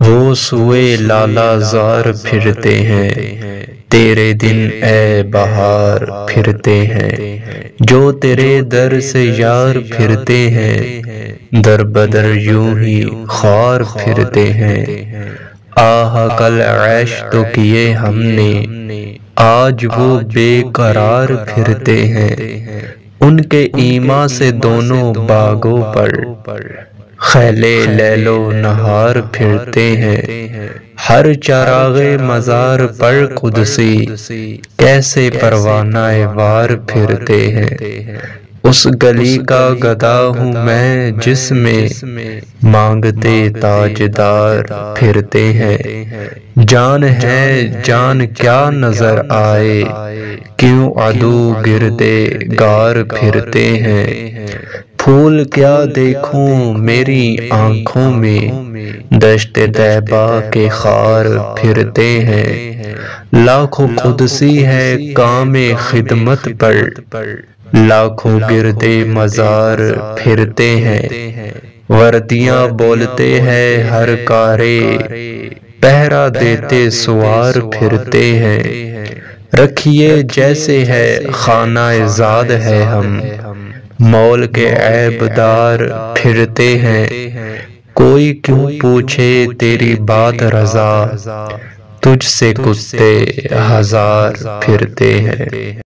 وہ سوئے لالا زار پھرتے ہیں، تیرے دن اے بہار پھرتے ہیں، جو تیرے در سے یار پھرتے ہیں، در بدر یوں ہی خوار پھرتے ہیں۔ آہ کل عیش تو کیے ہم نے، آج وہ بے قرار پھرتے ہیں، ان کے ایما سے دونوں باغوں پر خیل لیل و نہار پھرتے ہیں۔ ہر چراغ مزار پر قدسی کیسے پروانہ وار پھرتے ہیں۔ اس گلی کا گدا ہوں میں جس میں مانگتے تاجدار پھرتے ہیں۔ جان ہے جان کیا نظر آئے، کیوں عدو گردے گار پھرتے ہیں۔ پھول کیا دیکھوں میری آنکھوں میں، دشت طیبہ کے خار پھرتے ہیں۔ لاکھوں قدسی ہے کام خدمت پر، لاکھوں گردے مزار پھرتے ہیں۔ وردیاں بولتے ہیں ہر کارے، پہرا دیتے سوار پھرتے ہیں۔ رکھیے جیسے ہے خانہ زاد ہے ہم، مول کے عیب دار پھرتے ہیں۔ کوئی کیوں پوچھے تیری بات رضا، تجھ سے کتے ہزار پھرتے ہیں۔